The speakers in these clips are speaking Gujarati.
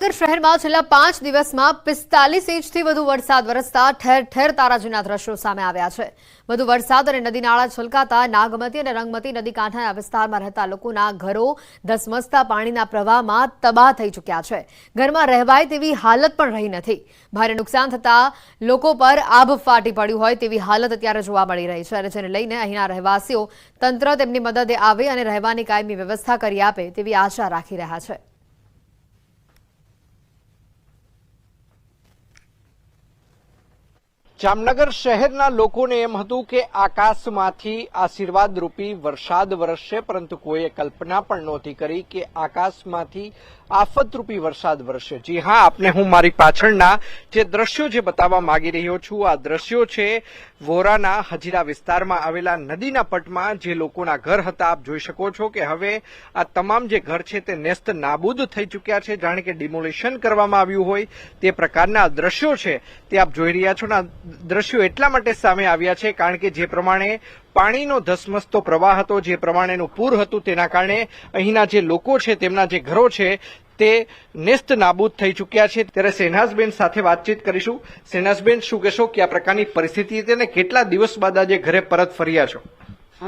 શહેરમાં છેલ્લા 5 દિવસમાં 45 ઇંચથી વધુ વરસાદ વરસતા ઠેર ઠેર તારાજીના દ્રશ્યો સામે આવ્યા છે। વધુ વરસાદ અને નદી નાળા છલકાતા નાગમતી અને રંગમતી નદી કાંઠાના વિસ્તારમાં રહેતા લોકોના ઘરો ધસમસતા પાણીના પ્રવાહમાં તબાહ થઈ ચૂક્યા છે। ઘરમાં રહેવાય તેવી હાલત પણ રહી નથી। ભારે નુકસાન થતા લોકો પર આભ ફાટી પડ્યું હોય તેવી હાલત અત્યારે જોવા મળી રહી છે અને જેને લઈને અહીંના રહેવાસીઓ તંત્ર તેમની મદદે આવે અને રહેવાની કાયમી વ્યવસ્થા કરી આપે તેવી આશા રાખી રહ્યા છે। જામનગર શહેરના લોકોને એમ હતું કે આકાશમાંથી આશીર્વાદ રૂપી વરસાદ વરસશે, પરંતુ કોઈએ કલ્પના પણ નહોતી કરી કે આકાશમાંથી આફતરૂપી વરસાદ વરસશે। જી હા, આપને હું મારી પાછળના જે દ્રશ્યો જે બતાવવા માંગી રહ્યો છું, આ દ્રશ્યો છે વોરાના હજીરા વિસ્તારમાં આવેલા નદીના પટમાં જે લોકોના ઘર હતા। આપ જોઈ શકો છો કે હવે આ તમામ જે ઘર છે તે નેસ્ત નાબૂદ થઈ ચૂક્યા છે, જાણે કે ડિમોલિશન કરવામાં આવ્યું હોય તે પ્રકારના દ્રશ્યો છે તે આપ જોઈ રહ્યા છો। દ્રશ્યો એટલા માટે સામે આવ્યા છે કારણ કે જે પ્રમાણે પાણીનો ધસમસતો પ્રવાહ હતો, જે પ્રમાણેનું પૂર હતું, તેના કારણે અહીંના જે લોકો છે તેમના જે ઘરો છે તે નેસ્ત નાબૂદ થઈ ચૂક્યા છે। ત્યારે શહેનાઝબેન સાથે વાતચીત કરીશું। શહેનાઝબેન, શું કહેશો કે આ પ્રકારની પરિસ્થિતિ હતી અને કેટલા દિવસ બાદ આજે ઘરે પરત ફર્યા છો?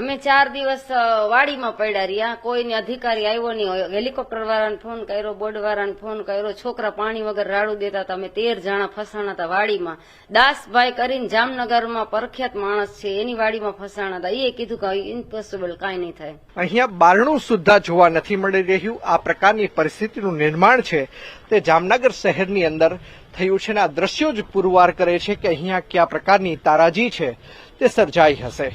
અમે 4 દિવસ વાડીમાં પડ્યા રહ્યા। કોઈને અધિકારી આવ્યો નહીં। હેલિકોપ્ટર વાળાને ફોન કર્યો, બોર્ડ વાળાને ફોન કર્યો। છોકરા પાણી વગર રાડું દેતા હતા। અમે 13 જણા ફસાણા હતા વાડીમાં। દાસભાઈ કરીને જામનગરમાં પ્રખ્યાત માણસ છે, એની વાડીમાં ફસાણા હતા। એ કીધું કે ઇમ્પોસિબલ કાંઈ નહીં થાય। અહીંયા બારણું સુદ્ધા જોવા નથી મળી રહ્યું। આ પ્રકારની પરિસ્થિતિનું નિર્માણ છે તે જામનગર શહેરની અંદર થયું છે અને આ દ્રશ્યો જ પુરવાર કરે છે કે અહીંયા કયા પ્રકારની તારાજી છે તે સર્જાઈ હશે।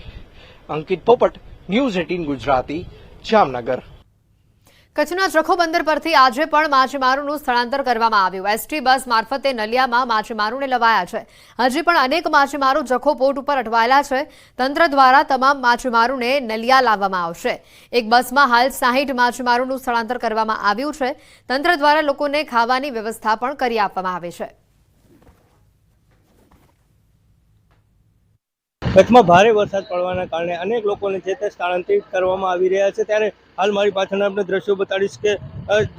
અંકિત પોપટ, ન્યૂઝ 18 ગુજરાતી, જામનગર। કચ્છના જખો બંદર પરથી આજે પણ માછીમારોનું સ્થળાંતર કરવામાં આવ્યું। એસટી બસ મારફતે નલિયામાં માછીમારોને લવાયા છે। હજી પણ અનેક માછીમારો જખો પોર્ટ ઉપર અટવાયેલા છે। તંત્ર દ્વારા તમામ માછીમારોને નલિયા લાવવામાં આવશે। એક બસમાં હાલ 60 માછીમારોનું સ્થળાંતર કરવામાં આવ્યું છે। તંત્ર દ્વારા લોકોને ખાવાની વ્યવસ્થા પણ કરી આપવામાં આવી છે। કચ્છમાં ભારે વરસાદ પડવાના કારણે અનેક લોકોને છે તે સ્થળાંતરિત કરવામાં આવી રહ્યા છે। ત્યારે હાલ મારી પાછળના આપણે દ્રશ્યો બતાડીશ કે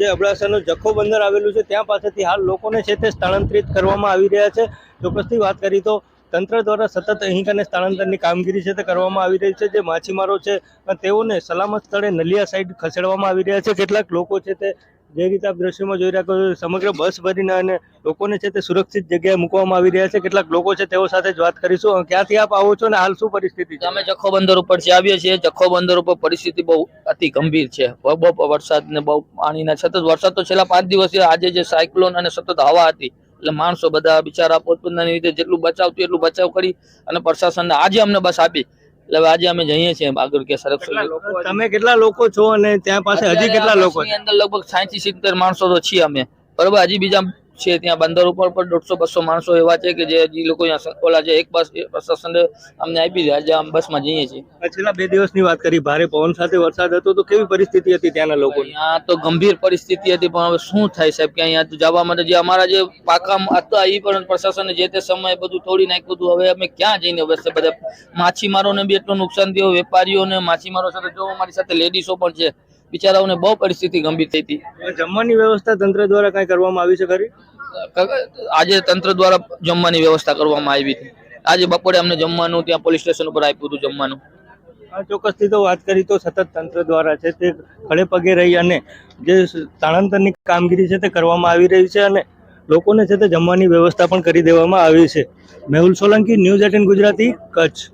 જે અબડાસાનું જખો બંદર આવેલું છે ત્યાં પાસેથી હાલ લોકોને છે તે સ્થળાંતરિત કરવામાં આવી રહ્યા છે। ચોક્કસથી વાત કરી તો તંત્ર દ્વારા સતત અહીં કને સ્થળાંતરની કામગીરી છે તે કરવામાં આવી રહી છે। જે માછીમારો છે તેઓને સલામત સ્થળે નલિયા સાઈડ ખસેડવામાં આવી રહ્યા છે। કેટલાક લોકો છે તે જે રીતે આપ દ્રશ્યોમાં જોઈ રહ્યા છો સમગ્ર બસ ભરીને અને લોકોને છે તે સુરક્ષિત જગ્યાએ મૂકવામાં આવી રહ્યા છે। કેટલાક લોકો છે તેઓ સાથે જ વાત કરીશું। ક્યાંથી આપ આવો છો અને હાલ શું પરિસ્થિતિ છે? અમે જખો બંદર ઉપર આવીએ છીએ। જખો બંદર ઉપર પરિસ્થિતિ બહુ અતિ ગંભીર છે। બહુ વરસાદ ને બહુ પાણીના સતત વરસાદ તો છેલ્લા 5 દિવસથી આજે જે સાયક્લોન અને સતત હવા હતી એટલે માણસો બધા બિચારા પોતપોતાની રીતે જેટલું બચાવ થયું એટલું બચાવ કરી અને પ્રશાસનને આજે અમને બસ આપી એટલે આજે અમે જઈએ છીએ આગળ કે સંરક્ષણ। તમે કેટલા લોકો છો અને ત્યાં પાસે હજી કેટલા લોકો છે? અંદર લગભગ 60 થી 70 માણસો તો છીએ અમે, બરોબર। હજી બીજા છે ત્યાં બંદર ઉપર પણ 150-200 માણસો એવા છે કે જે હજી લોકો ઓલા છે। એક બસ પ્રશાસને અમને આપી છે, આજે આમ બસમાં જઈએ છીએ। છેલ્લા 2 દિવસની વાત કરી, ભારે પવન સાથે વરસાદ હતો તો કેવી પરિસ્થિતિ હતી ત્યાંના લોકો? અહીંયા તો ગંભીર પરિસ્થિતિ હતી, પણ હવે શું થાય સાહેબ કે અહીંયા જવા માટે જે અમારા જે પાકા હતા એ પણ પ્રશાસને જે તે સમયે બધું તોડી નાખ્યું હતું। હવે અમે ક્યાં જઈને બેસશે? બધા માછીમારોને બી એટલું નુકસાન થયું, વેપારીઓને, માછીમારો સાથે જો અમારી સાથે લેડીઝો પણ છે, બિચારાઓને બહુ પરિસ્થિતિ ગંભીર થઈ હતી। જમવાની વ્યવસ્થા તંત્ર દ્વારા કઈ કરવામાં આવી છે ખરી? આજે તંત્ર દ્વારા જમવાની વ્યવસ્થા કરવામાં આવી હતી। આજે બપોરે અમને જમવાનું ત્યાં પોલીસ સ્ટેશન ઉપર આપ્યું હતું જમવાનું। ચોક્કસથી તો વાત કરી તો સતત તંત્ર દ્વારા છે તે ખડે પગે રહી અને જે સ્થળાંતરની કામગીરી છે તે કરવામાં આવી રહી છે અને લોકોને છે તે જમવાની વ્યવસ્થા પણ કરી દેવામાં આવી છે। મેહુલ સોલંકી, ન્યૂઝ 18 ગુજરાતી, કચ્છ।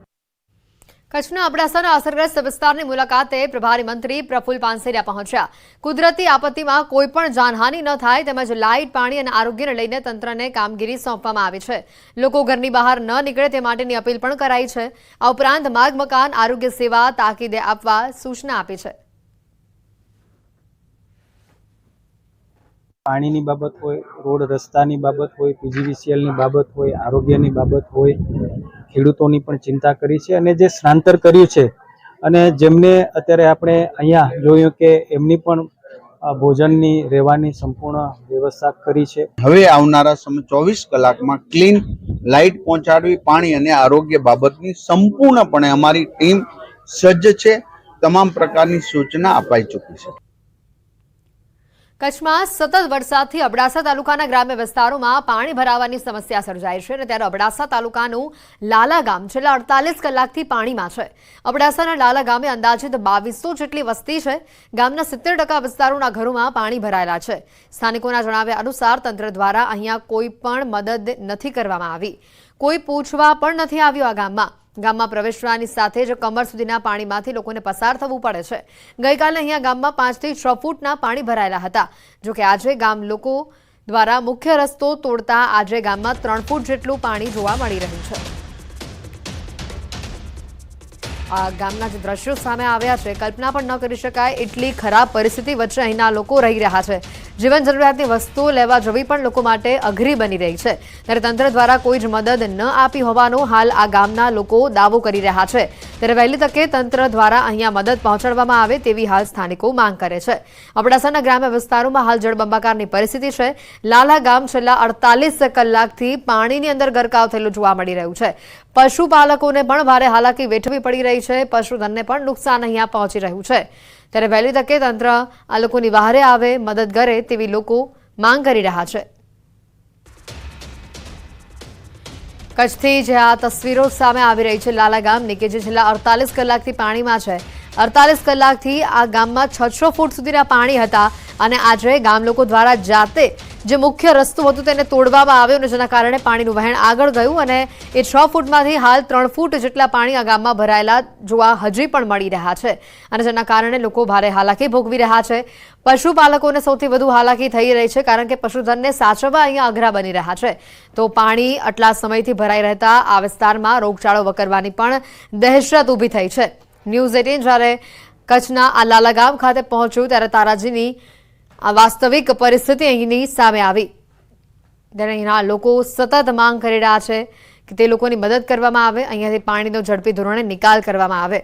કચ્છના અબડાસાના અસરગ્રસ્ત વિસ્તારની મુલાકાતે પ્રભારી મંત્રી પ્રફુલ્લ પાનસેરિયા પહોંચ્યા। કુદરતી આપત્તિમાં કોઈ પણ જાનહાનિ ન થાય તેમજ લાઇટ, પાણી અને આરોગ્યને લઈને તંત્રને કામગીરી સોંપવામાં આવી છે। લોકો ઘરની બહાર ન નીકળે તે માટેની અપીલ પણ કરાઈ છે। આ ઉપરાંત માર્ગ, મકાન, આરોગ્ય સેવા તાકીદે આપવા સૂચના આપી છે। પાણીની બાબત હોય, રોડ રસ્તાની બાબત હોય, પીજીવીસીએલની બાબત હોય, આરોગ્યની બાબત હોય, ખેડૂતોની પણ ચિંતા કરી છે અને જે સ્થળાંતર કર્યું છે અને જેમને અત્યારે આપણે અહીંયા જોયું કે એમની પણ ભોજનની, રહેવાની સંપૂર્ણ વ્યવસ્થા કરી છે। હવે આવનારા સમય 24 કલાકમાં ક્લીન લાઇટ પહોંચાડવી, પાણી અને આરોગ્ય બાબતની સંપૂર્ણપણે અમારી ટીમ સજ્જ છે। તમામ પ્રકારની સૂચના અપાઈ ચૂકી છે। કચ્છમાં સતત વરસાદથી અબડાસા તાલુકાના ગ્રામ્ય વિસ્તારોમાં પાણી ભરાવાની સમસ્યા સર્જાઈ છે અને ત્યારે અબડાસા તાલુકાનું લાલા ગામ છેલ્લા 48 કલાકથી પાણીમાં છે. અબડાસાના લાલા ગામે અંદાજિત 2200 જેટલી વસ્તી છે. ગામના 70% વિસ્તારોના ઘરોમાં પાણી ભરાયેલા છે. સ્થાનિકોના જણાવ્યા અનુસાર તંત્ર દ્વારા અહીંયા કોઈ પણ મદદ નથી કરવામાં આવી. કોઈ પૂછવા પણ નથી આવ્યું. આ ગામમાં પ્રવેશવાની સાથે જ કમર સુધીના પાણીમાંથી લોકોને પસાર થવું પડે છે. ગઈકાલે અહીંયા ગામમાં 5 થી 6 ફૂટના પાણી ભરાયેલા હતા. જોકે આજે ગામ લોકો દ્વારા મુખ્ય રસ્તો તોડતા આજે ગામમાં 3 ફૂટ જેટલું પાણી જોવા મળી રહ્યું છે. આ ગામના જે દ્રશ્યો સામે આવ્યા છે, કલ્પના પણ ન કરી શકાય એટલી ખરાબ પરિસ્થિતિ વચ્ચે અહીંના લોકો રહી રહ્યા છે. જીવન જરૂરિયાતની વસ્તુઓ લેવા જવી પણ લોકો માટે અઘરી બની રહી છે. ત્યારે તંત્ર દ્વારા કોઈ જ મદદ ન આપી હોવાનો હાલ આ ગામના લોકો દાવો કરી રહ્યા છે. ત્યારે વહેલી તકે તંત્ર દ્વારા અહીંયા મદદ પહોંચાડવામાં આવે તેવી હાલ સ્થાનિકો માંગ કરે છે. અબડાસાના ગ્રામ્ય વિસ્તારોમાં હાલ જળબંબાકારની પરિસ્થિતિ છે. લાલા ગામ છેલ્લા 48 કલાકથી પાણીની અંદર ગરકાવ થયેલું જોવા મળી રહ્યું છે. પશુપાલકોને પણ ભારે હાલાકી વેઠવી પડી રહી છે. પશુધનને પણ નુકસાન અહીંયા પહોંચી રહ્યું છે. ત્યારે વહેલી તકે તંત્ર આ લોકોની વહારે આવે, મદદ કરે તેવી લોકો માંગ કરી રહ્યા છે. કચ્છથી જે આ તસવીરો સામે આવી રહી છે લાલા ગામની, કે જે છેલ્લા 48 કલાકથી પાણીમાં છે. 48 કલાકથી આ ગામમાં 6 ફૂટ સુધીના પાણી હતા અને આજે ગામ લોકો દ્વારા જાતે જે મુખ્ય રસ્તો હતો તેને તોડવામાં આવ્યો અને જેના કારણે પાણીનું વહેણ આગળ ગયું અને એ 6 ફૂટમાંથી હાલ 3 ફૂટ જેટલા પાણી આ ગામમાં ભરાયેલા જોવા હજી પણ મળી રહ્યા છે અને જેના કારણે લોકો ભારે હાલાકી ભોગવી રહ્યા છે. પશુપાલકોને સૌથી વધુ હાલાકી થઈ રહી છે કારણ કે પશુધનને સાચવવા અહીંયા અઘરા બની રહ્યા છે. તો પાણી આટલા સમયથી ભરાઈ રહેતા આ વિસ્તારમાં રોગચાળો વકરવાની પણ દહેશત ઊભી થઈ છે. ન્યૂઝ 18 જ્યારે કચ્છના આ લાલા ગામ ખાતે પહોંચ્યું ત્યારે તારાજીની આ વાસ્તવિક પરિસ્થિતિ અહીંની સામે આવી. ત્યારે અહીંના લોકો સતત માંગ કરી રહ્યા છે કે તે લોકોની મદદ કરવામાં આવે, અહીંયાથી પાણીનો ઝડપી ધોરણે નિકાલ કરવામાં આવે.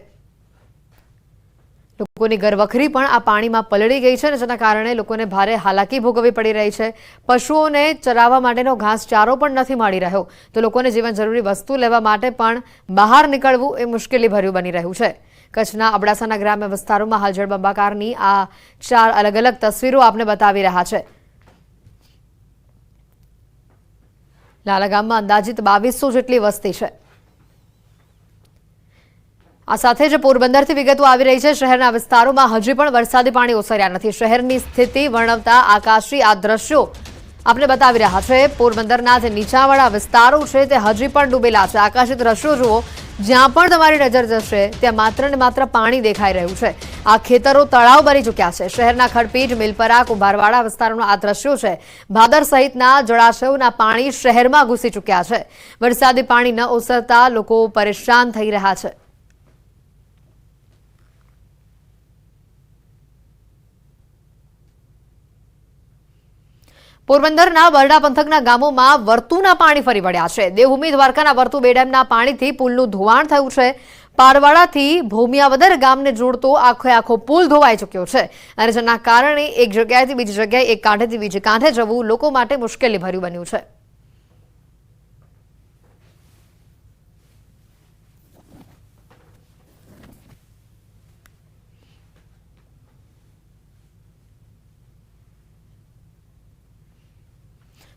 લોકોની ઘરવખરી પણ આ પાણીમાં પલળી ગઈ છે અને જેના કારણે લોકોને ભારે હાલાકી ભોગવવી પડી રહી છે. પશુઓને ચરાવવા માટેનો ઘાસચારો પણ નથી મળી રહ્યો. તો લોકોને જીવન જરૂરી વસ્તુ લેવા માટે પણ બહાર નીકળવું એ મુશ્કેલી ભર્યું બની રહ્યું છે. કચ્છના અબડાસાના ગ્રામ્ય વિસ્તારોમાં હાલ જળબંબાકારની આ 4 અલગ અલગ તસવીરો આપને બતાવી રહ્યા છે. લાલા ગામમાં અંદાજિત 2200 જેટલી વસ્તી છે. આ સાથે જ પોરબંદરથી વિગતો આવી રહી છે. શહેરના વિસ્તારોમાં હજી પણ વરસાદી પાણી ઓસર્યા નથી. શહેરની સ્થિતિ વર્ણવતા આકાશી આ દ્રશ્યો આપને બતાવી રહ્યા છે. પોરબંદરના જે નીચાણવાળા વિસ્તારો છે તે હજી પણ ડૂબેલા છે. આકાશી દ્રશ્યો જુઓ, જ્યાં પણ તમારી નજર જશે ત્યાં માત્ર ને માત્ર પાણી દેખાઈ રહ્યું છે. આ ખેતરો તળાવ બની ચૂક્યા છે. શહેરના ખડપીટ, મિલપરા, કુંભારવાડા વિસ્તારોના આ દ્રશ્યો છે. ભાદર સહિતના જળાશયોના પાણી શહેરમાં ઘૂસી ચૂક્યા છે. વરસાદી પાણી ન ઓસરતા લોકો પરેશાન થઈ રહ્યા છે. પોરબંદરના બરડા પંથકના ગામોમાં વર્તુના પાણી ફરી વળ્યા છે. દેવભૂમિ દ્વારકાના વર્તુ બે ડેમના પાણીથી પુલનું ધોવાણ થયું છે. પારવાડાથી ભૂમિયાવદર ગામને જોડતો આખો પુલ ધોવાઈ ચૂક્યો છે અને જેના કારણે એક જગ્યાએથી બીજી જગ્યાએ, એક કાંઠેથી બીજી કાંઠે જવું લોકો માટે મુશ્કેલી ભર્યું બન્યું છે.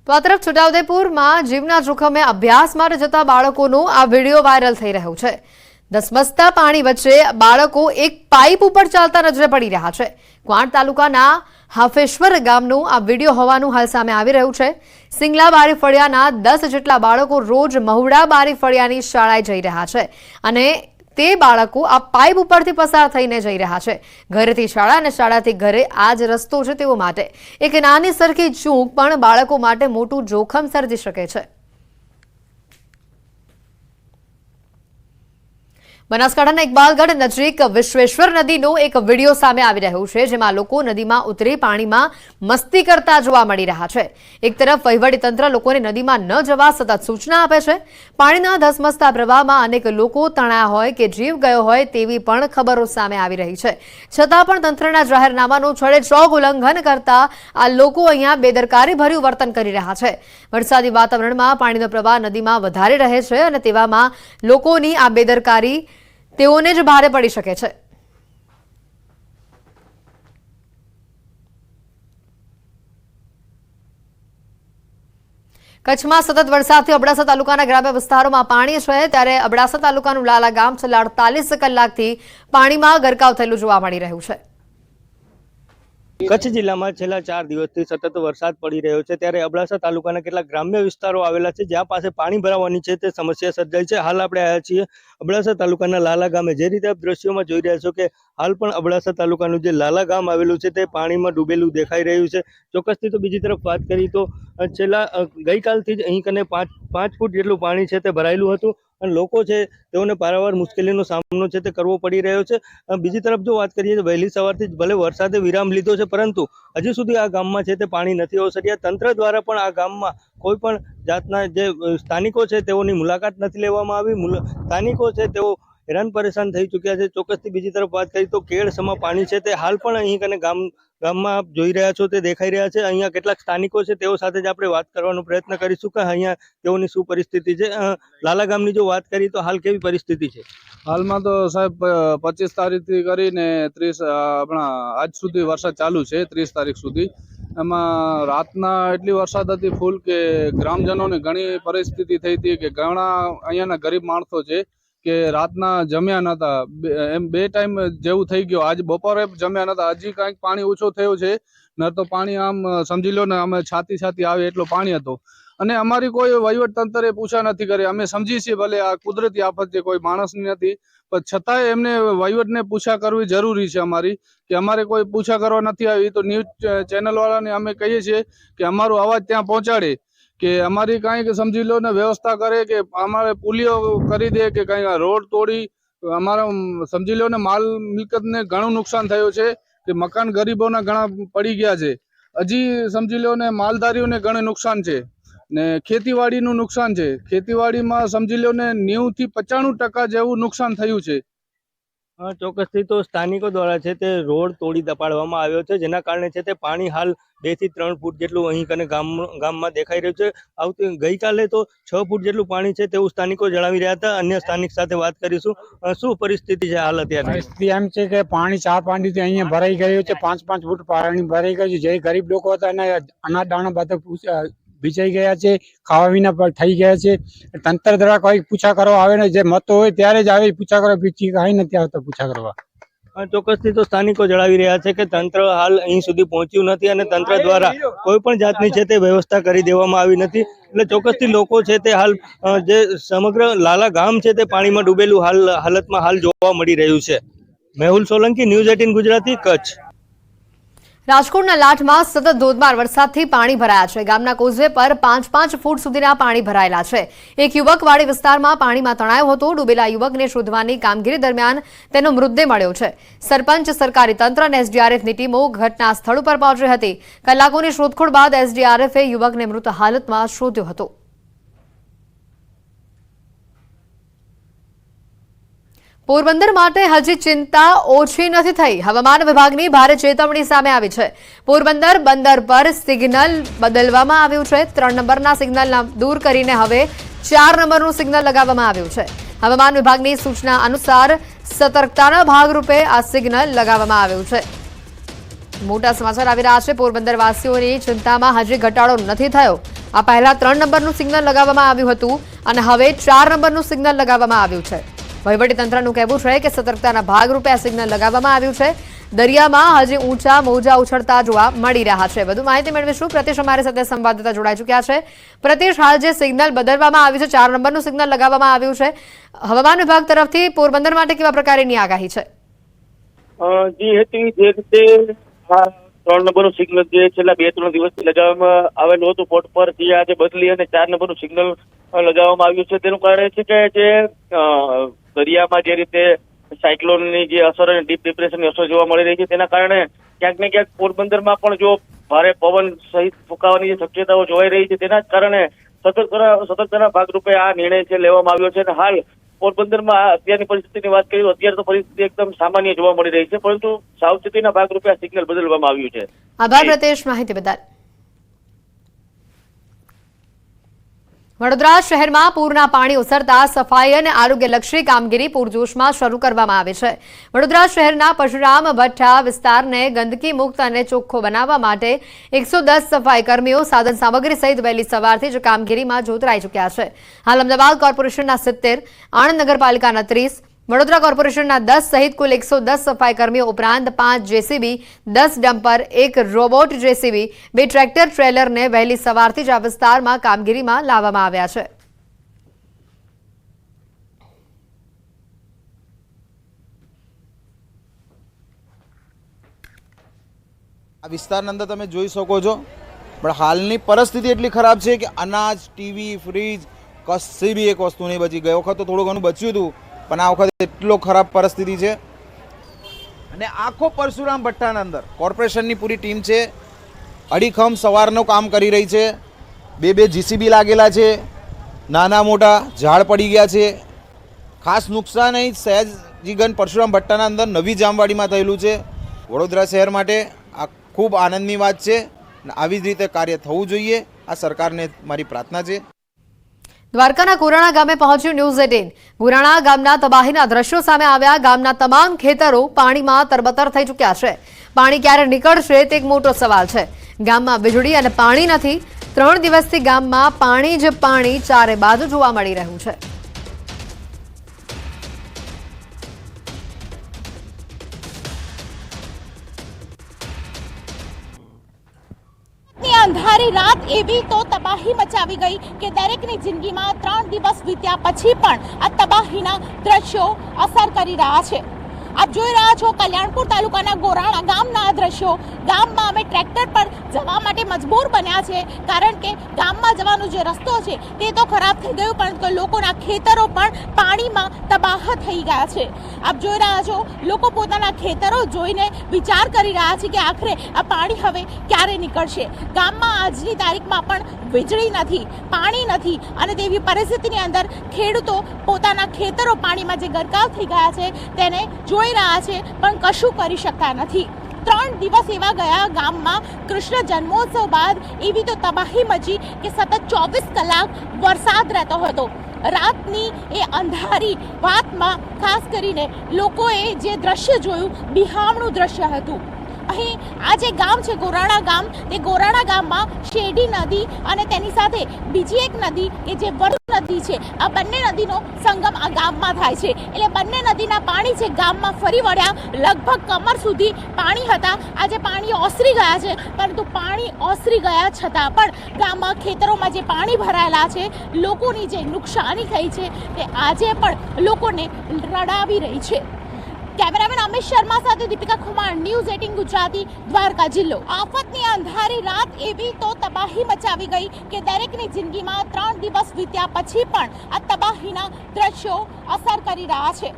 તો આ તરફ છોટાઉદેપુરમાં જીવના જોખમે અભ્યાસ માટે જતા બાળકોનો આ વિડીયો વાયરલ થઈ રહ્યો છે. ધસમસતા પાણી વચ્ચે બાળકો એક પાઇપ ઉપર ચાલતા નજરે પડી રહ્યા છે. ક્વાંટ તાલુકાના હાફેશ્વર ગામનું આ વિડીયો હોવાનું હાલ સામે આવી રહ્યું છે. સિંગલા બારી ફળિયાના 10 જેટલા બાળકો રોજ મહુડા બારી ફળિયાની શાળાએ જઈ રહ્યા છે અને તે બાળકો આ પાઇપ ઉપરથી પસાર થઈને જઈ રહ્યા છે. ઘરેથી શાળા અને શાળાથી ઘરે આ જ રસ્તો છે. તેઓ માટે એક નાની સરખી ચૂક પણ બાળકો માટે મોટું જોખમ સર્જી શકે છે. બનાસકાંઠાના ઇકબાલગઢ નજીક વિશ્વેશ્વર નદીનો એક વિડીયો સામે આવી રહ્યો છે, જેમાં લોકો નદીમાં ઉતરી પાણીમાં મસ્તી કરતા જોવા મળી રહ્યા છે. એક તરફ વહીવટીતંત્ર લોકોને નદીમાં ન જવા સતત સૂચના આપે છે. પાણીના ધસમસતા પ્રવાહમાં અનેક લોકો તણાયા હોય કે જીવ ગયો હોય તેવી પણ ખબરો સામે આવી રહી છે. છતાં પણ તંત્રના જાહેરનામાનું છડેચોક ઉલ્લંઘન કરતા આ લોકો અહીંયા બેદરકારી ભર્યું વર્તન કરી રહ્યા છે. વરસાદી વાતાવરણમાં પાણીનો પ્રવાહ નદીમાં વધારે રહે છે અને તેવામાં લોકોની આ બેદરકારી તેઓને જ ભારે પડી શકે છે. કચ્છમાં સતત વરસાદથી અબડાસા તાલુકાના ગ્રામ્ય વિસ્તારોમાં પાણી છે, ત્યારે અબડાસા તાલુકાનું લાલા ગામ છેલ્લા 48 કલાકથી પાણીમાં ગરકાવ થયેલું જોવા મળી રહ્યું છે. કચ્છ જિલ્લામાં છેલ્લા 4 દિવસથી સતત વરસાદ પડી રહ્યો છે, ત્યારે અબડાસા તાલુકાના કેટલાક ગ્રામ્ય વિસ્તારો આવેલા છે જ્યાં પાસે પાણી ભરાવાની છે તે સમસ્યા સર્જાઈ છે. હાલ આપણે આવ્યા છીએ અબડાસા તાલુકાના લાલા ગામે. જે રીતે આપ દ્રશ્યોમાં જોઈ રહ્યા છો કે હાલ પણ અબડાસા તાલુકાનું જે લાલા ગામ આવેલું છે તે પાણીમાં ડૂબેલું દેખાઈ રહ્યું છે. ચોક્કસથી તો બીજી તરફ વાત કરી તો છેલ્લા ગઈકાલથી જ અહીં કને 5 ફૂટ જેટલું પાણી છે તે ભરાયેલું હતું અને લોકો છે તેઓને પારાવાર મુશ્કેલીનો સામનો છે તે કરવો પડી રહ્યો છે. બીજી તરફ જો વાત કરીએ તો વહેલી સવારથી જ ભલે વરસાદે વિરામ લીધો છે, પરંતુ હજી સુધી આ ગામમાં છે તે પાણી નથી ઓસર્યા. તંત્ર દ્વારા પણ આ ગામમાં કોઈ પણ જાતના જે સ્થાનિકો છે તેઓની મુલાકાત નથી લેવામાં આવી. સ્થાનિકો છે તેઓ હેરાન પરેશાન થઈ ચૂક્યા છે. ચોક્કસથી બીજી તરફ વાત કરીએ તો કેળસમાં પાણી છે તે હાલ પણ અહીં કને ગામમાં આપ જોઈ રહ્યા છો તે દેખાઈ રહ્યા છે. અહીંયા કેટલાક સ્થાનિકો છે તેઓ સાથે જ આપણે વાત કરવાનો પ્રયત્ન કરીશું કે અહીંયા તેઓની શું પરિસ્થિતિ છે. લાલા ગામની જો વાત કરીએ તો હાલ કેવી પરિસ્થિતિ છે? હાલમાં તો સાહેબ 25 તારીખથી કરીને 30 આપણા આજ સુધી વરસાદ ચાલુ છે, 30 તારીખ સુધી. એમાં રાતના એટલી વરસાદ હતી ફૂલ કે ગ્રામજનોને ઘણી પરિસ્થિતિ થઈ હતી કે ઘણા અહીંયાના ગરીબ માણસો છે કે રાતના જમ્યા નહોતા. એમ 2 ટાઈમ જેવું થઈ ગયો. આજ બપોરે જમ્યા નહોતા. હજી કાંઈક પાણી ઓછું થયું છે, ન તો પાણી આમ સમજી લો ને અમે છાતી આવે એટલું પાણી હતું. અને અમારી કોઈ વહીવટ તંત્રે પૂછા નથી કરી. અમે સમજી છીએ ભલે આ કુદરતી આફત છે, કોઈ માણસની નથી, પણ છતાંય એમને વહીવટને પૂછા કરવી જરૂરી છે અમારી, કે અમારે કોઈ પૂછા કરવા નથી આવી. તો ન્યૂઝ ચેનલ વાળાને અમે કહીએ છીએ કે અમારો અવાજ ત્યાં પહોંચાડે, કે અમારી કાંઈક સમજી લો ને વ્યવસ્થા કરે, કે અમારે પુલીઓ કરી દે, કે કાંઈ રોડ તોડી અમારા સમજી લો ને માલ મિલકતને ઘણું નુકસાન થયું છે, કે મકાન ગરીબોના ઘણા પડી ગયા છે. હજી સમજી લો ને માલધારીઓને ઘણું નુકસાન છે ને ખેતીવાડીનું નુકસાન છે. ખેતીવાડીમાં સમજી લો ને 90 થી 95% જેવું નુકસાન થયું છે. ચોક્કસથી તો સ્થાનિકો દ્વારા છે તે રોડ તોડી દપાડવામાં આવ્યો છે, જેના કારણે છે તે પાણી હાલ 2 થી 3 ફૂટ જેટલું અહીં કને ગામમાં દેખાઈ રહ્યું છે. ગઈકાલે તો 6 ફૂટ જેટલું પાણી છે તેવું સ્થાનિકો જણાવી રહ્યા હતા. અન્ય સ્થાનિક સાથે વાત કરીશું. શું પરિસ્થિતિ છે હાલ અત્યારે? પરિસ્થિતિ એમ છે કે પાણી 4-5 દિવસથી અહીંયા ભરાઈ ગયું છે. 5-5 ફૂટ પાણી ભરાઈ ગયું છે. જે ગરીબ લોકો હતા એને અનાજ દાણા બધા ભીજાઈ ગયા છે, ખાવા વિના પણ થઈ ગયા છે. તંત્ર દ્વારા કોઈ પૂછા કરવા આવે ને, જે મતો હોય ત્યારે જ આવે પૂછા કરવા, બીજી કાંઈ નથી આવતા પૂછા કરવા. ચોક્કસથી તો સ્થાનિકો જણાવી રહ્યા છે કે તંત્ર હાલ અહીં સુધી પહોંચ્યું નથી અને તંત્ર દ્વારા કોઈ પણ જાતની છે તે વ્યવસ્થા કરી દેવામાં આવી નથી. એટલે ચોક્કસથી લોકો છે તે હાલ જે સમગ્ર લાલા ગામ છે તે પાણીમાં ડૂબેલું હાલતમાં હાલ જોવા મળી રહ્યું છે. મેહુલ સોલંકી, ન્યૂઝ 18 ગુજરાતી, કચ્છ. રાજકોટના લાઠમાં સતત ધોધમાર વરસાદથી પાણી ભરાયા છે. ગામના કોઝવે પર 5-5 ફૂટ સુધીના પાણી ભરાયેલા છે. એક યુવક વાડી વિસ્તારમાં પાણીમાં તણાયો હતો. ડૂબેલા યુવકને શોધવાની કામગીરી દરમિયાન તેનો મૃતદેહ મળ્યો છે. સરપંચ, સરકારી તંત્ર અને એસડીઆરએફની ટીમો ઘટના સ્થળ ઉપર પહોંચી હતી. કલાકોની શોધખોળ બાદ એસડીઆરએફે યુવકને મૃત હાલતમાં શોધ્યો હતો. પોરબંદર માટે હજી ચિંતા ઓછી નથી થઈ. હવામાન વિભાગની ભારે ચેતવણી સામે આવી છે. પોરબંદર બંદર પર સિગ્નલ બદલવામાં આવ્યું છે. 3 નંબરના સિગ્નલ દૂર કરીને હવે 4 નંબરનું સિગ્નલ લગાવવામાં આવ્યું છે. હવામાન વિભાગની સૂચના અનુસાર સતર્કતાના ભાગરૂપે આ સિગ્નલ લગાવવામાં આવ્યું છે. મોટા સમાચાર આવી રહ્યા છે. પોરબંદર વાસીઓની ચિંતામાં હજી ઘટાડો નથી થયો. આ પહેલા 3 નંબરનું સિગ્નલ લગાવવામાં આવ્યું હતું અને હવે 4 નંબરનું સિગ્નલ લગાવવામાં આવ્યું છે. વહીવટીતંત્રનું કહેવું છે કે સતર્કતાના ભાગરૂપે આ સિગ્નલ લગાવવામાં આવ્યું છે. દરિયામાં હજી ઊંચા મોજા ઉછળતા જોવા મળી રહ્યા છે. વધુ માહિતી મેળવીશું. પ્રતિશ અમારી સાથે સંવાદદાતા જોડાઈ ચૂક્યા છે. પ્રતિશ, હાલ જે સિગ્નલ બદલવામાં આવ્યું છે, 4 નંબરનું સિગ્નલ લગાવવામાં આવ્યું છે, હવામાન વિભાગ તરફથી પોરબંદર માટે કેવા પ્રકારની આગાહી છે? જી હેતી, જે રીતે 3 નંબરનું સિગ્નલ જે છેલ્લા 2-3 દિવસથી લગાવવામાં આવેલું હતું પોર્ટ પર, જે આજે બદલી અને 4 નંબરનું સિગ્નલ લગાવવામાં આવ્યું છે. તેનું કારણ છે કે જે દરિયામાં જે રીતે સાયક્લોનની જે અસર અને ડીપ ડિપ્રેશનની અસર જોવા મળી રહી છે, તેના કારણે ક્યાંક ને ક્યાંક પોરબંદરમાં પણ જો ભારે પવન સહિત ફૂંકાવાની જે શક્યતાઓ જોવાઈ રહી છે, તેના જ કારણે સતર્કતાના ભાગરૂપે આ નિર્ણય છે લેવામાં આવ્યો છે. અને હાલ પોરબંદરમાં અત્યારની પરિસ્થિતિની વાત કરીએ તો અત્યારે તો પરિસ્થિતિ એકદમ સામાન્ય જોવા મળી રહી છે, પરંતુ સાવચેતીના ભાગરૂપે આ સિગ્નલ બદલવામાં આવ્યું છે. આભાર પ્રતિશ માહિતી બદલ. વડોદરા શહેરમાં પૂરના પાણી ઓસરતા સફાઈ અને આરોગ્યલક્ષી કામગીરી પૂરજોશમાં શરૂ કરવામાં આવી છે. વડોદરા શહેરના પરશુરામ ભઠ્ઠા વિસ્તારને ગંદકી મુક્ત અને ચોખ્ખો બનાવવા માટે 110 સફાઈ કર્મીઓ સાધન સામગ્રી સહિત વહેલી સવારથી જ કામગીરીમાં જોતરાઈ ચૂક્યા છે. હાલ અમદાવાદ કોર્પોરેશનના 70, આણંદ નગરપાલિકાના 30, વડોદરા કોર્પોરેશનના 10 સહિત કુલ 110 સફાઈ કર્મીઓ ઉપરાંત 5 JCB, 10 dumper, 1 robot JCB, 2 tractor ટ્રેલરને વહેલી સવારથી જ આ વિસ્તારમાં કામગીરીમાં લાવવામાં આવ્યા છે. આ વિસ્તારના અંદર તમે જોઈ શકો છો, પણ હાલની પરિસ્થિતિ એટલી ખરાબ છે કે અનાજ, ટીવી, ફ્રીજ કશી બી એક વસ્તુ નહીં બચી. ગઈ વખત તો થોડું ઘણું બચ્યું હતું, પણ આ વખતે એટલો ખરાબ પરિસ્થિતિ છે. અને આખો પરશુરામ ભઠ્ઠાના અંદર કોર્પોરેશનની પૂરી ટીમ છે, અડીખમ સવારનું કામ કરી રહી છે. 2 જીસીબી લાગેલા છે, નાના મોટા ઝાડ પડી ગયા છે. ખાસ નુકસાન અહીં સયાજીગંજ પરશુરામ ભઠ્ઠાના અંદર નવી જામવાડીમાં થયેલું છે. વડોદરા શહેર માટે આ ખૂબ આનંદની વાત છે અને આવી જ રીતે કાર્ય થવું જોઈએ. આ સરકારને મારી પ્રાર્થના છે. દ્વારકાના કોરાણા ગામે પહોંચ્યું ન્યૂઝ 18. કોરાણા ગામના તબાહીના દ્રશ્યો સામે આવ્યા. ગામના તમામ ખેતરો પાણીમાં તરબતર થઈ ચૂક્યા છે. પાણી ક્યારે નીકળશે તે એક મોટો સવાલ છે. ગામમાં વીજળી અને પાણી નથી. 3 દિવસથી ગામમાં પાણી જ પાણી ચારે બાજુ જોવા મળી રહ્યું છે. અંધારી રાત એવી તો તબાહી મચાવી ગઈ કે દરેકની જિંદગીમાં 3 દિવસ વીત્યા પછી પણ આ તબાહીના દ્રશ્યો અસર કરી રહ્યા છે. આપ જોઈ રહ્યા છો કલ્યાણપુર તાલુકાના ગોરાણા ગામના આ દ્રશ્યો. ગામમાં અમે ટ્રેક્ટર પર જવા માટે મજબૂર બન્યા છે, કારણ કે ગામમાં જવાનો જે રસ્તો છે તે તો ખરાબ થઈ ગયો, પરંતુ લોકોના ખેતરો પણ પાણીમાં તબાહ થઈ ગયા છે. આપ જોઈ રહ્યા છો, લોકો પોતાના ખેતરો જોઈને વિચાર કરી રહ્યા છે કે આખરે આ પાણી હવે ક્યારે નીકળશે. ગામમાં આજની તારીખમાં પણ વીજળી નથી, પાણી નથી, અને તેવી પરિસ્થિતિની અંદર ખેડૂતો પોતાના ખેતરો પાણીમાં જે ગરકાવ થઈ ગયા છે તેને જોઈ રહ્યા છે, પણ કશું કરી શકતા નથી. 3 દિવસ એવા ગયા ગામમાં કૃષ્ણ જન્મોત્સવ બાદ એવી તો તબાહી મચી કે સતત 24 કલાક વરસાદ રહેતો હતો. રાતની એ અંધારી વાતમાં ખાસ કરીને લોકોએ જે દ્રશ્ય જોયું, બિહામણું દ્રશ્ય હતું. અહીં આ જે ગામ છે ગોરાણા ગામ, તે ગોરાણા ગામમાં શેરડી નદી અને તેની સાથે બીજી એક નદી કે જે વરુ નદી છે, આ બંને નદીનો સંગમ આ ગામમાં થાય છે. એટલે બંને નદીના પાણી છે ગામમાં ફરી વળ્યા. લગભગ કમર સુધી પાણી હતા. આજે પાણી ઓસરી ગયા છે, પરંતુ પાણી ઓસરી ગયા છતાં પણ ગામમાં ખેતરોમાં જે પાણી ભરાયેલા છે, લોકોની જે નુકસાની થઈ છે તે આજે પણ લોકોને રડાવી રહી છે. કેમેરામેન અમિત શર્મા સાથે દીપિકા કુમાર, ન્યૂઝ 18 ગુજરાતી, દ્વારકા જિલ્લો. આફતની અંધારી રાત એવી તો તબાહી મચાવી ગઈ કે દરેકની જિંદગીમાં 3 દિવસ વીત્યા પછી પણ આ તબાહીના દ્રશ્યો અસર કરી રહ્યા છે.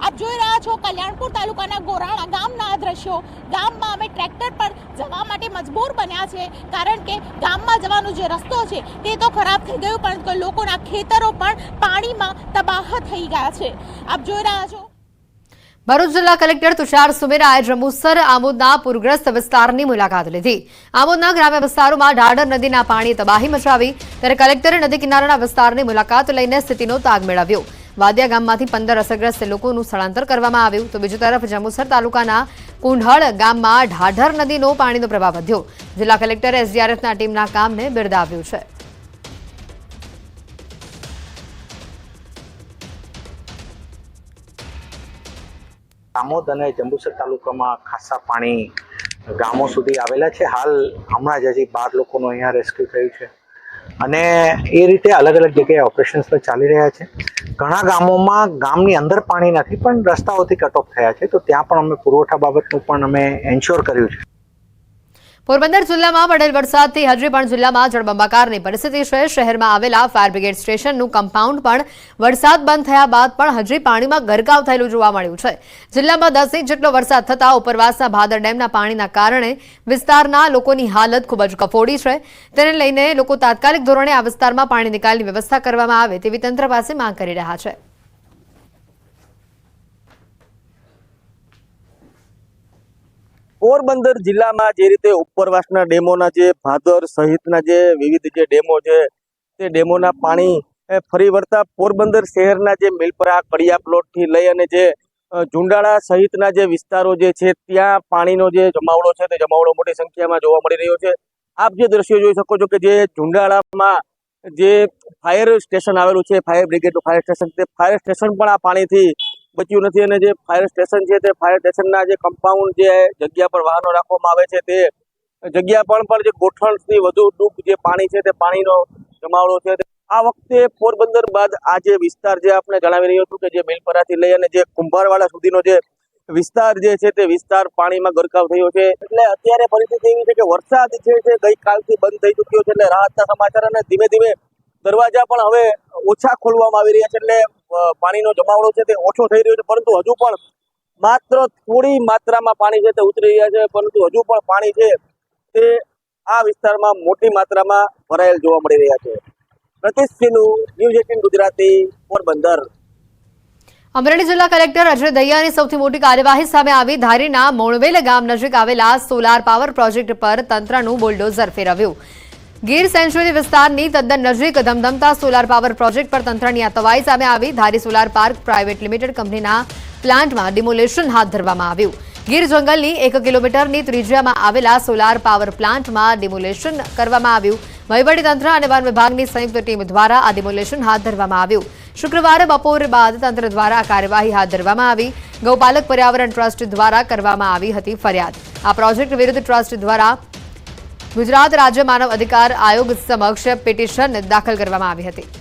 આપ જોઈ રહ્યા છો કલ્યાણપુર તાલુકાના ગોરાણા ગામના આ દ્રશ્યો. ગામમાં અમે ટ્રેક્ટર પર જવા માટે મજબૂર બન્યા છે, કારણ કે ગામમાં જવાનો જે રસ્તો છે તે તો ખરાબ થઈ ગયો, પરંતુ લોકોના ખેતરો પણ પાણીમાં તબાહ થઈ ગયા છે. આપ જોઈ રહ્યા છો. ભરૂચ જિલ્લા કલેક્ટર તુષાર સુમેરાએ જંબુસર આમોદના પૂરગ્રસ્ત વિસ્તારની મુલાકાત લીધી. આમોદના ગ્રામ્ય વિસ્તારોમાં ઢાઢર નદીના પાણી તબાહી મચાવી, ત્યારે કલેક્ટરે નદી કિનારાના વિસ્તારની મુલાકાત લઈને સ્થિતિનો તાગ મેળવ્યો. વાદિયા ગામમાંથી 15 અસરગ્રસ્ત લોકોનું સ્થળાંતર કરવામાં આવ્યું, તો બીજી તરફ જંબુસર તાલુકાના કુંઢળ ગામમાં ઢાઢર નદીનો પાણીનો પ્રવાહ વધ્યો. જિલ્લા કલેક્ટરે એસડીઆરએફના ટીમના કામને બિરદાવ્યું છે. આમોદ અને જંબુસર તાલુકામાં ખાસા પાણી ગામો સુધી આવેલા છે. હાલ હમણાં જ હજી 12 લોકોનું અહીંયા રેસ્ક્યુ થયું છે, અને એ રીતે અલગ અલગ જગ્યાએ ઓપરેશન્સ પણ ચાલી રહ્યા છે. ઘણા ગામોમાં ગામની અંદર પાણી નથી, પણ રસ્તાઓથી કટ ઓફ થયા છે, તો ત્યાં પણ અમે પુરવઠા બાબતનું પણ અમે એન્શ્યોર કર્યું છે. પોરબંદર જિલ્લામાં પડેલ વરસાદથી હજી પણ જિલ્લામાં જળબંબાકારની પરિસ્થિતિ છે. શહેરમાં આવેલા ફાયર બ્રિગેડ સ્ટેશનનું કમ્પાઉન્ડ પણ વરસાદ બંધ થયા બાદ પણ હજી પાણીમાં ગરકાવ થયેલું જોવા મળ્યું છે. જિલ્લામાં 10 ઇંચ જેટલો વરસાદ થતા ઉપરવાસના ભાદર ડેમના પાણીના કારણે વિસ્તારના લોકોની હાલત ખૂબ જ કફોડી છે. તેને લઈને લોકો તાત્કાલિક ધોરણે આ વિસ્તારમાં પાણી નિકાલની વ્યવસ્થા કરવામાં આવે તેવી તંત્ર પાસે માંગ કરી રહ્યા છે. પોરબંદર જિલ્લામાં જે રીતે ઉપરવાસના ડેમોના જે ભાદર સહિતના જે વિવિધ જે ડેમો છે તે ડેમોના પાણી ફરી વળતા પોરબંદર શહેરના જે મિલપરા કડિયા પ્લોટથી લઈ અને જે ઝુંડાળા સહિતના જે વિસ્તારો જે છે ત્યાં પાણીનો જે જમાવડો છે તે જમાવડો મોટી સંખ્યામાં જોવા મળી રહ્યો છે. આપ જે દ્રશ્યો જોઈ શકો છો કે જે ઝુંડાળામાં જે ફાયર સ્ટેશન આવેલું છે, ફાયર બ્રિગેડનું ફાયર સ્ટેશન, તે ફાયર સ્ટેશન પણ આ પાણીથી બચ્યું નથી અને જે ફાયર સ્ટેશન છે તે ફાયર સ્ટેશનના જે કમ્પાઉન્ડ જે જગ્યા પર વાહનો રાખવામાં આવે છે તે જગ્યા પણ જે ગોઠણથી વધુ ડૂબ જે પાણી છે તે પાણીનો જમાવડો છે. આ વખતે પોરબંદર બાદ આ જે વિસ્તાર જે આપણે જણાવી રહ્યો છું કે જે મિલપરાથી લઈ અને જે કુંભારવાડા સુધીનો જે વિસ્તાર જે છે તે વિસ્તાર પાણીમાં ગરકાવ થયો છે. એટલે અત્યારે પરિસ્થિતિ એવી છે કે વરસાદ છે ગઈકાલથી બંધ થઈ ચૂક્યો છે, એટલે રાહતના સમાચાર અને ધીમે ધીમે દરવાજા પણ હવે ઓછા ખોલવામાં આવી રહ્યા છે, એટલે પાણીનો જમાવડો છે તે ઓછો થઈ રહ્યો છે. પરંતુ હજુ પણ માત્ર થોડી માત્રામાં પાણી છે તે ઉતરી રહ્યા છે, પરંતુ હજુ પણ પાણી છે તે આ વિસ્તારમાં મોટી માત્રામાં ભરાયેલ જોવા મળી રહ્યા છે. પ્રતિશ સિંહનું, ન્યૂઝ 18 ગુજરાતી, પોરબંદર. અમરેલી જિલ્લા કલેક્ટર અજય દહિયાની સૌથી મોટી કાર્યવાહી સામે આવી. ધારીના મોણવેલ ગામ નજીક આવેલા સોલાર પાવર પ્રોજેક્ટ પર તંત્રનું બુલડોઝર ફેરવ્યું. ગીર સેન્ચ્યુરી વિસ્તારની તદ્દન નજીક ધમધમતા સોલાર પાવર પ્રોજેક્ટ પર તંત્રની આ તવાઈ સામે આવી. ધારી સોલાર પાર્ક પ્રાઇવેટ લિમિટેડ કંપનીના પ્લાન્ટમાં ડિમોલેશન હાથ ધરવામાં આવ્યું. ગીર જંગલની 1 કિલોમીટરની ત્રિજ્યામાં આવેલા સોલાર પાવર પ્લાન્ટમાં ડિમોલેશન કરવામાં આવ્યું. વહીવટીતંત્ર અને વન વિભાગની સંયુક્ત ટીમ દ્વારા આ ડિમોલેશન હાથ ધરવામાં આવ્યું. શુક્રવારે બપોર બાદ તંત્ર દ્વારા આ કાર્યવાહી હાથ ધરવામાં આવી. ગૌપાલક પર્યાવરણ ટ્રસ્ટ દ્વારા કરવામાં આવી હતી ફરિયાદ. આ પ્રોજેક્ટ વિરુદ્ધ ટ્રસ્ટ દ્વારા ગુજરાત રાજ્ય માનવ અધિકાર આયોગ સમક્ષ પિટિશન દાખલ કરવામાં આવી હતી.